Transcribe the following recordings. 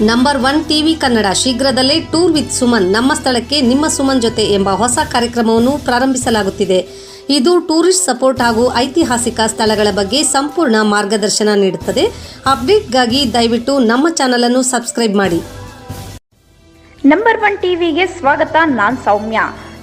Number 1 TV Kannada ಶೀಘ್ರದಲ್ಲೇ tour with Suman ನಮ್ಮ ಸ್ಥಳಕ್ಕೆ ನಿಮ್ಮ ಸುಮನ್ ಜೊತೆ ಎಂಬ ಹೊಸ ಕಾರ್ಯಕ್ರಮವನ್ನು ಪ್ರಾರಂಭಿಸಲಾಗುತ್ತಿದೆ. ಇದು ಟೂರಿಸ್ಟ್ ಸಪೋರ್ಟ್ ಹಾಗೂ ಐತಿಹಾಸಿಕ ಸ್ಥಳಗಳ ಬಗ್ಗೆ ಸಂಪೂರ್ಣ ಮಾರ್ಗದರ್ಶನ ನೀಡುತ್ತದೆ. ಅಪ್ಡೇಟ್ಗಾಗಿ ದಯವಿಟ್ಟು ನಮ್ಮ ಚಾನೆಲ್ ಅನ್ನು ಸಬ್ಸ್ಕ್ರೈಬ್ ಮಾಡಿ. ನಂಬರ್ 1 ಟಿವಿಗೆ ಸ್ವಾಗತ. ನಾನು ಸೌಮ್ಯ.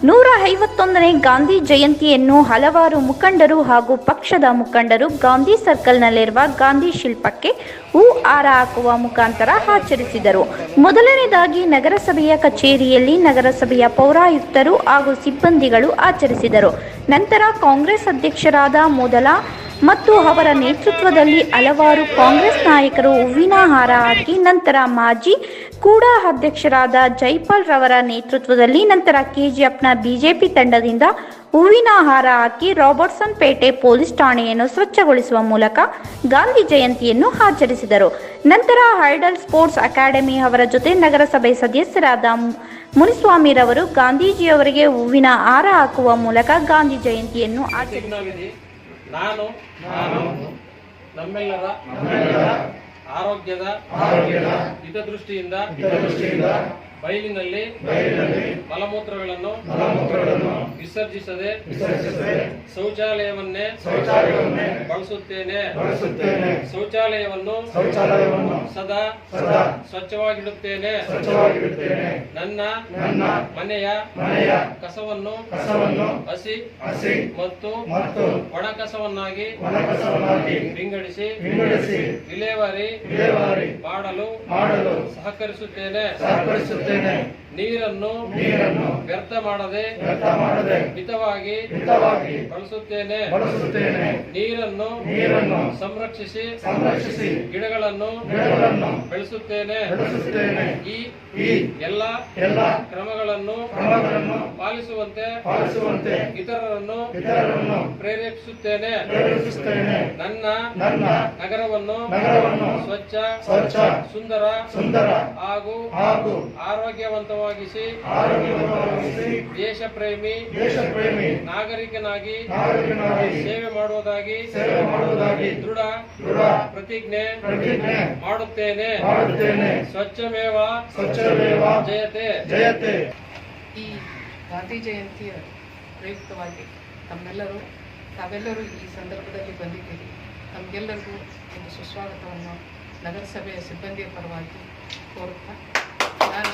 151ನೇ ಗಾಂಧಿ ಜಯಂತಿಯನ್ನು ಹಲವಾರು ಮುಖಂಡರು ಹಾಗೂ ಪಕ್ಷದ ಮುಖಂಡರು ಗಾಂಧಿ ಸರ್ಕಲ್ನಲ್ಲಿರುವ ಗಾಂಧಿ ಶಿಲ್ಪಕ್ಕೆ ಹೂ ಹಾರ ಹಾಕುವ ಮುಖಾಂತರ ಆಚರಿಸಿದರು. ಮೊದಲನೇದಾಗಿ ನಗರಸಭೆಯ ಕಚೇರಿಯಲ್ಲಿ ನಗರಸಭೆಯ ಪೌರಾಯುಕ್ತರು ಹಾಗೂ ಸಿಬ್ಬಂದಿಗಳು ಆಚರಿಸಿದರು. ನಂತರ ಕಾಂಗ್ರೆಸ್ ಅಧ್ಯಕ್ಷರಾದ ಮೊದಲ ಮತ್ತು ಅವರ ನೇತೃತ್ವದಲ್ಲಿ ಹಲವಾರು ಕಾಂಗ್ರೆಸ್ ನಾಯಕರು ಹೂವಿನ ಹಾರ ಹಾಕಿ, ನಂತರ ಮಾಜಿ ಕೂಡಾ ಅಧ್ಯಕ್ಷರಾದ ಜೈಪಾಲ್ ರವರ ನೇತೃತ್ವದಲ್ಲಿ ನಂತರ ಕೆಜಿಎಫ್ನ ಬಿಜೆಪಿ ತಂಡದಿಂದ ಹೂವಿನ ಹಾರ ಹಾಕಿ ರಾಬರ್ಟ್ಸನ್ ಪೇಟೆ ಪೊಲೀಸ್ ಠಾಣೆಯನ್ನು ಸ್ವಚ್ಛಗೊಳಿಸುವ ಮೂಲಕ ಗಾಂಧಿ ಜಯಂತಿಯನ್ನು ಆಚರಿಸಿದರು. ನಂತರ ಐಡಲ್ ಸ್ಪೋರ್ಟ್ಸ್ ಅಕಾಡೆಮಿ ಅವರ ಜೊತೆ ನಗರಸಭೆ ಸದಸ್ಯರಾದ ಮುನಿಸ್ವಾಮಿರವರು ಗಾಂಧೀಜಿಯವರಿಗೆ ಹೂವಿನ ಹಾರ ಹಾಕುವ ಮೂಲಕ ಗಾಂಧಿ ಜಯಂತಿಯನ್ನು ಆಚರಿಸಿದರು. ನಾನು ನಮ್ಮೆಲ್ಲರ ಆರೋಗ್ಯದ ಹಿತದೃಷ್ಟಿಯಿಂದ ಬಯಲಿನಲ್ಲಿ ಮಲಮೂತ್ರಗಳನ್ನು ವಿಸರ್ಜಿಸದೆ ಶೌಚಾಲಯವನ್ನೇ ಬಳಸುತ್ತೇನೆ. ಶೌಚಾಲಯವನ್ನು ಸದಾ ಸ್ವಚ್ಛವಾಗಿಡುತ್ತೇನೆ. ನನ್ನ ಮನೆಯ ಕಸವನ್ನು ಹಸಿ ಮತ್ತು ಒಣ ಕಸವನ್ನಾಗಿ ವಿಂಗಡಿಸಿ ವಿಲೇವಾರಿ ಮಾಡಲು ಸಹಕರಿಸುತ್ತೇನೆ. ನೀರನ್ನು ವ್ಯರ್ಥ ಮಾಡದೆ ಮಿತವಾಗಿ ಬಳಸುತ್ತೇನೆ. ನೀರನ್ನು ಸಂರಕ್ಷಿಸಿ ಗಿಡಗಳನ್ನು ಬೆಳೆಸುತ್ತೇನೆ. ಈ ಎಲ್ಲ ಕ್ರಮಗಳನ್ನು ಪಾಲಿಸುವಂತೆ ಇತರರನ್ನು ಪ್ರೇರೇಪಿಸುತ್ತೇನೆ. ನನ್ನ ನಗರವನ್ನು ಸ್ವಚ್ಛ ಸುಂದರ ಹಾಗೂ ಆರೋಗ್ಯವಂತವಾಗಿಸಿ ದೇಶ ಪ್ರೇಮಿ ನಾಗರಿಕನಾಗಿ ಸೇವೆ ಮಾಡುವುದಾಗಿ ದೃಢ ಪ್ರತಿಜ್ಞೆ ಮಾಡುತ್ತೇನೆ. ಸ್ವಚ್ಛಮೇವ ಜಯತೆ. ಈ ಗಾಂಧಿ ಜಯಂತಿಯ ಪ್ರಯುಕ್ತವಾಗಿ ತಾವೆಲ್ಲರೂ ಈ ಸಂದರ್ಭದಲ್ಲಿ ಬಂದಿದ್ದೀರಿ. ತಮಗೆಲ್ಲರಿಗೂ ಒಂದು ಸುಸ್ವಾಗತವನ್ನು ನಗರಸಭೆಯ ಸಿಬ್ಬಂದಿಯ ಪರವಾಗಿ ಕೋರುತ್ತಾ, ನಾನು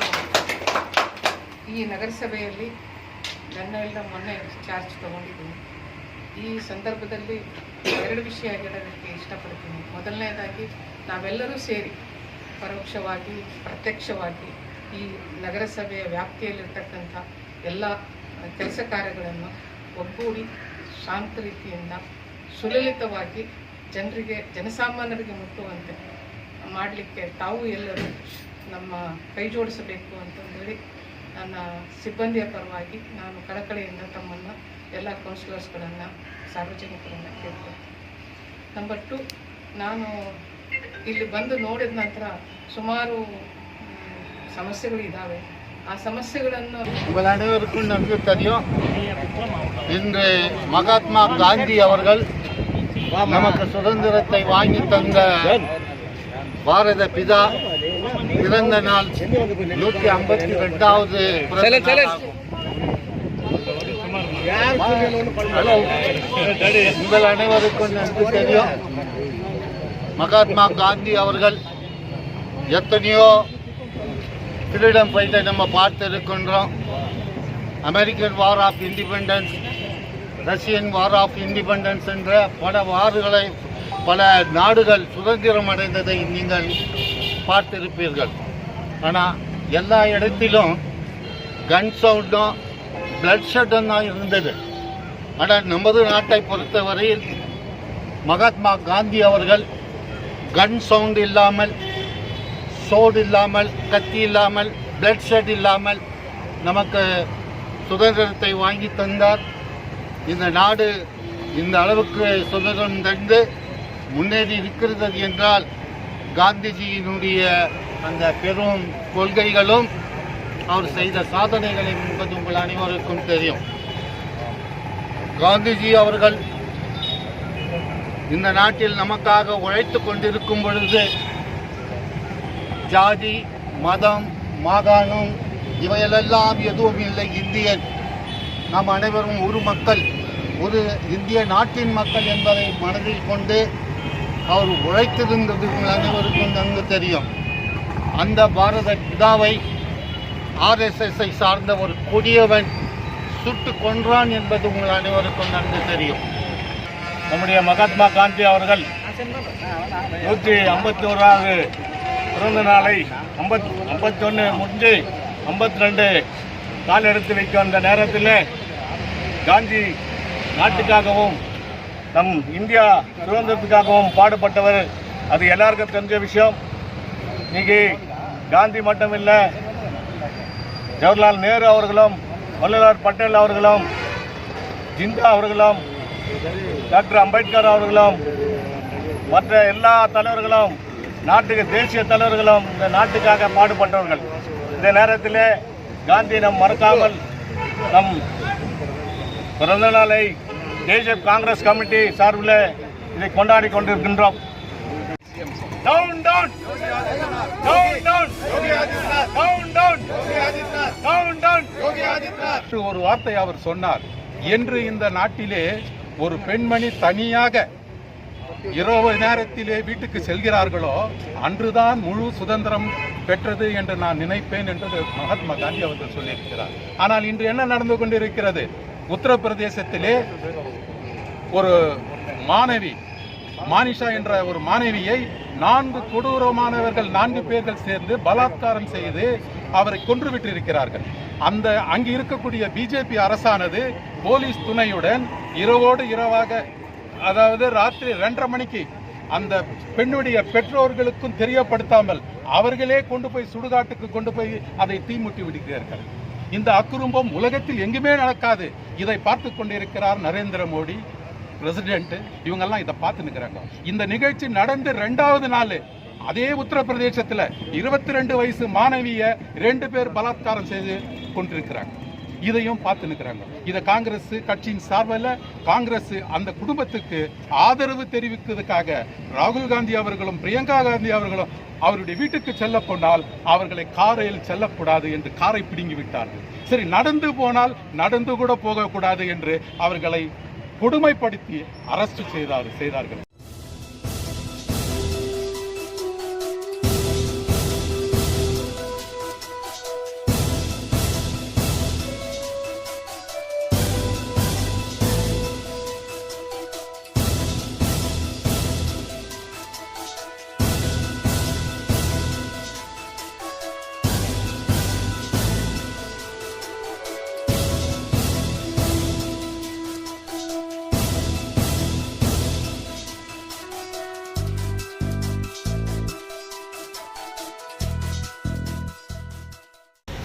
ಈ ನಗರಸಭೆಯಲ್ಲಿ ನನ್ನ ಮೊನ್ನೆ ಚಾರ್ಜ್ ತಗೊಂಡಿದ್ದೀನಿ. ಈ ಸಂದರ್ಭದಲ್ಲಿ 2 ವಿಷಯ ಹೇಳೋದಕ್ಕೆ ಇಷ್ಟಪಡ್ತೀನಿ. ಮೊದಲನೇದಾಗಿ ನಾವೆಲ್ಲರೂ ಸೇರಿ ಪರೋಕ್ಷವಾಗಿ ಪ್ರತ್ಯಕ್ಷವಾಗಿ ಈ ನಗರಸಭೆಯ ವ್ಯಾಪ್ತಿಯಲ್ಲಿರ್ತಕ್ಕಂಥ ಎಲ್ಲ ಕೆಲಸ ಕಾರ್ಯಗಳನ್ನು ಒಗ್ಗೂಡಿ ಶಾಂತ ರೀತಿಯಿಂದ ಸುಲಲಿತವಾಗಿ ಜನಸಾಮಾನ್ಯರಿಗೆ ಮುಟ್ಟುವಂತೆ ಮಾಡಲಿಕ್ಕೆ ತಾವು ಎಲ್ಲರೂ ನಮ್ಮ ಕೈ ಜೋಡಿಸಬೇಕು ಅಂತಂದೇಳಿ ನನ್ನ ಸಿಬ್ಬಂದಿಯ ಪರವಾಗಿ ನಾನು ಕಳಕಳಿಯಿಂದ ತಮ್ಮನ್ನು ಎಲ್ಲ ಕೌನ್ಸಿಲರ್ಸ್ಗಳನ್ನು ಸಾರ್ವಜನಿಕರನ್ನು ಕೇಳ್ಕೊಳ್ತೀನಿ. ನಂಬರ್ 2, ನಾನು ಇಲ್ಲಿ ಬಂದು ನೋಡಿದ ನಂತರ ಸುಮಾರು ಸಮಸ್ಯೆಗಳಿದ್ದಾವೆ. ಆ ಸಮಸ್ಯೆಗಳನ್ನು அனைவருக்கும் நன்கு தெரியும். இன்று மகாத்மா காந்தி அவர்கள் நமக்கு சுதந்திரத்தை வாங்கி தந்த பாரத பிதா பிறந்த நாள் 152வது உங்கள் அனைவருக்கும் நன்கு தெரியும். மகாத்மா காந்தி அவர்கள் எத்தனையோ ஃப்ரீடம் ஃபைட்டை நம்ம பார்த்துருக்கின்றோம். American war of independence, Russian war of independence என்ற பல நாடுகள் சுதந்திரம் அடைந்ததை நீங்கள் பார்த்திருப்பீர்கள். ஆனால் எல்லா இடத்திலும் கன் சவுண்டும் பிளட் ஷெட்டும் தான் இருந்தது. ஆனால் நமது நாட்டை பொறுத்தவரையில் மகாத்மா காந்தி அவர்கள் கன் சவுண்ட் இல்லாமல், சோடு இல்லாமல், கத்தி இல்லாமல், பிளட் ஷெட் இல்லாமல் நமக்கு சுதந்திரத்தை வாங்கி தந்தார். இந்த நாடு இந்த அளவுக்கு சுதந்திரம் தந்து முன்னேறி இருக்கிறது என்றால் காந்திஜியினுடைய அந்த பெரும் கொள்கைகளும் அவர் செய்த சாதனைகளும் என்பது உங்கள் அனைவருக்கும் தெரியும். காந்திஜி அவர்கள் இந்த நாட்டில் நமக்காக உழைத்து கொண்டிருக்கும் பொழுது ஜாதி மதம், மாகாணம் இவையெல்லாம் எதுவும் இல்லை. இந்தியன் நாம் அனைவரும் ஒரு மக்கள், ஒரு இந்திய நாட்டின் மக்கள் என்பதை மனதில் கொண்டு அவர் உழைத்திருந்தது உங்கள் அனைவருக்கும் நன்கு தெரியும். அந்த பாரத பிதாவை ஆர்எஸ்எஸ்ஐ சார்ந்த ஒரு கொடியவன் சுட்டு கொன்றான் என்பது உங்கள் அனைவருக்கும் நன்கு தெரியும். நம்முடைய மகாத்மா காந்தி அவர்கள் 151வது பிறந்த நாளை 51 முடிஞ்சு 52 கால் எடுத்து வைக்கும் அந்த நேரத்தில் காந்தி நாட்டுக்காகவும் நம் இந்தியா சுதந்திரத்துக்காகவும் பாடுபட்டவர். அது எல்லாருக்கும் தெரிஞ்ச விஷயம். இன்னைக்கு காந்தி மட்டும் இல்லை, ஜவஹர்லால் நேரு அவர்களும், வல்லலார் பட்டேல் அவர்களும், ஜிந்தா அவர்களும், டாக்டர் அம்பேத்கர் அவர்களும், மற்ற எல்லா தலைவர்களும், நாட்டுக்கு தேசிய தலைவர்களும் இந்த நாட்டுக்காக பாடுபட்டவர்கள். இந்த நேரத்தில் காந்தி நம் மறக்காமல் நம் பிறந்த நாளை தேசிய காங்கிரஸ் கமிட்டி சார்பில் இதை கொண்டாடி கொண்டிருக்கின்றோம். Down, down! Down, down! Down, down! Down, down! ஒரு வார்த்தை அவர் சொன்னார். என்று இந்த நாட்டிலே ஒரு பெண்மணி தனியாக இரவு நேரத்திலே வீட்டுக்கு செல்கிறார்களோ அன்றுதான் முழு சுதந்திரம் பெற்றது என்று நான் நினைப்பேன் என்று மகாத்மா காந்தி அவர்கள் சொல்லியிருக்கிறார். ஆனால் இன்று என்ன நடந்து கொண்டிருக்கிறது? உத்தரப்பிரதேசத்திலே ஒரு மாணவி, மானிஷா என்ற ஒரு மாணவியை 4 கொடூரமானவர்கள் 4 பேர்கள் சேர்ந்து பலாத்காரம் செய்து அவரை கொன்றுவிட்டிருக்கிறார்கள். அங்கு இருக்கக்கூடிய பிஜேபி அரசானது போலீஸ் துணையுடன் இரவோடு இரவாக, அதாவது ராத்திரி 2:30 மணிக்கு அந்த பெண்ணுடைய பெற்றோர்களுக்கும் தெரியப்படுத்தாமல் அவர்களே கொண்டு போய் சுடுகாட்டுக்கு கொண்டு போய் அதை தீமுட்டி விடுகிறார்கள். இந்த அக்குறும்பம் உலகத்தில் எங்குமே நடக்காது. இதை பார்த்து கொண்டிருக்கிறார் நரேந்திர மோடி பிரசிடென்ட். இவங்கெல்லாம் இதை பார்த்து நிற்கிறாங்க. இந்த நிகழ்ச்சி நடந்து 2வது நாள் அதே உத்தரப்பிரதேசத்தில் 22 வயசு மாணவிய 2 பேர் பலாத்காரம் செய்து கொண்டிருக்கிறாங்க. இதையும் பார்த்து நிற்கிறாங்க. இதை காங்கிரஸ் கட்சியின் சார்பில் காங்கிரஸ் அந்த குடும்பத்துக்கு ஆதரவு தெரிவிக்கிறதுக்காக ராகுல் காந்தி அவர்களும் பிரியங்கா காந்தி அவர்களும் அவருடைய வீட்டுக்கு செல்ல போனால் அவர்களை காரில் செல்லக்கூடாது என்று காரை பிடுங்கி விட்டார்கள். சரி, நடந்து போனால் நடந்து கூட போகக்கூடாது என்று அவர்களை கொடுமைப்படுத்தி அரஸ்ட் செய்தார்கள்.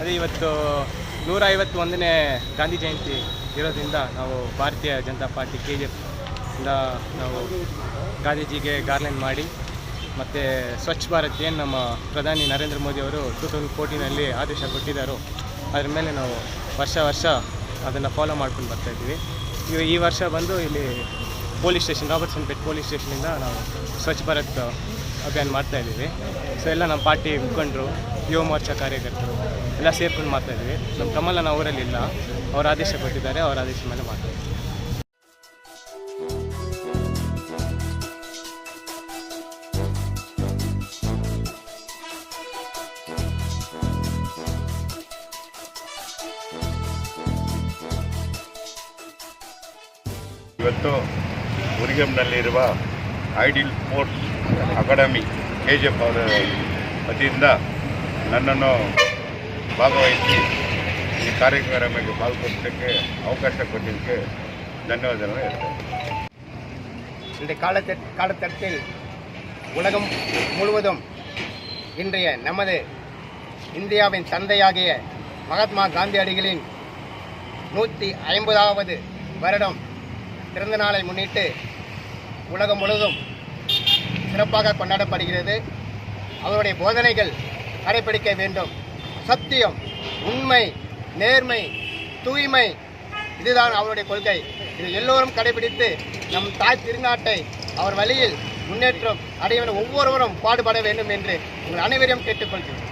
ಅದೇ ಇವತ್ತು 151ನೇ ಗಾಂಧಿ ಜಯಂತಿ ಇರೋದ್ರಿಂದ ನಾವು ಭಾರತೀಯ ಜನತಾ ಪಾರ್ಟಿ KJP ಇಂದ ನಾವು ಗಾಂಧೀಜಿಗೆ ಗಾರ್ಲೆಂಡ್ ಮಾಡಿ ಮತ್ತು ಸ್ವಚ್ಛ ಭಾರತ್ ಏನು ನಮ್ಮ ಪ್ರಧಾನಿ ನರೇಂದ್ರ ಮೋದಿ ಅವರು 2014ನಲ್ಲಿ ಆದೇಶ ಕೊಟ್ಟಿದ್ದಾರೋ ಅದ್ರ ಮೇಲೆ ನಾವು ವರ್ಷ ಅದನ್ನು ಫಾಲೋ ಮಾಡ್ಕೊಂಡು ಬರ್ತಾಯಿದ್ದೀವಿ. ಈ ವರ್ಷ ಬಂದು ಇಲ್ಲಿ police station, Robertsonpet police ಸ್ಟೇಷನಿಂದ ನಾವು ಸ್ವಚ್ಛ ಭಾರತ್ ಅಭಿಯಾನ ಮಾಡ್ತಾಯಿದ್ದೀವಿ. ಸೊ ಎಲ್ಲ ನಮ್ಮ ಪಾರ್ಟಿ ಮುಖಂಡರು, ಯುವ ಮೋರ್ಚಾ ಕಾರ್ಯಕರ್ತರು ಎಲ್ಲ ಸೇರ್ಕೊಂಡು ಮಾಡ್ತಾಯಿದ್ದೀವಿ. ನಮ್ಮ ಕಮಲನ ಊರಲ್ಲಿ ಇಲ್ಲ, ಅವ್ರ ಆದೇಶ ಕೊಟ್ಟಿದ್ದಾರೆ, ಅವ್ರ ಆದೇಶ ಮೇಲೆ ಮಾಡ್ತಾಯಿದ್ದೀವಿ. ಇವತ್ತು ಉರಿಗಂನಲ್ಲಿರುವ ಐಡಿಯಲ್ ಸ್ಪೋರ್ಟ್ಸ್ ಅಕಾಡೆಮಿ KJP ಅವರ ವತಿಯಿಂದ ನನ್ನನ್ನು ಭಾಗವಹಿಸಿ ಈ ಕಾರ್ಯಕ್ರಮಕ್ಕೆ ಪಾಲ್ಗೊಳ್ಳಲಿಕ್ಕೆ ಅವಕಾಶ ಕೊಟ್ಟಿದ್ದಕ್ಕೆ ಧನ್ಯವಾದಗಳು ಹೇಳ್ತೇನೆ. இந்த காலகட்டத்தில் உலகம் முழுவதும் இன்றைய நமது இந்தியாவின் தந்தையாகிய மகாத்மா காந்தியடிகளின் 150வது வருடம் பிறந்த நாளை முன்னிட்டு உலகம் முழுவதும் சிறப்பாக கொண்டாடப்படுகிறது. அவருடைய போதனைகள் கடைபிடிக்க வேண்டும். சத்தியம், உண்மை, நேர்மை, தூய்மை, இதுதான் அவருடைய கொள்கை. இது எல்லோரும் கடைபிடித்து நம் தாய் திருநாட்டை அவர் வழியில் முன்னேற்றம் அடைய ஒவ்வொருவரும் பாடுபட வேண்டும் என்று உங்கள் அனைவரையும் கேட்டுக்கொள்கிறேன்.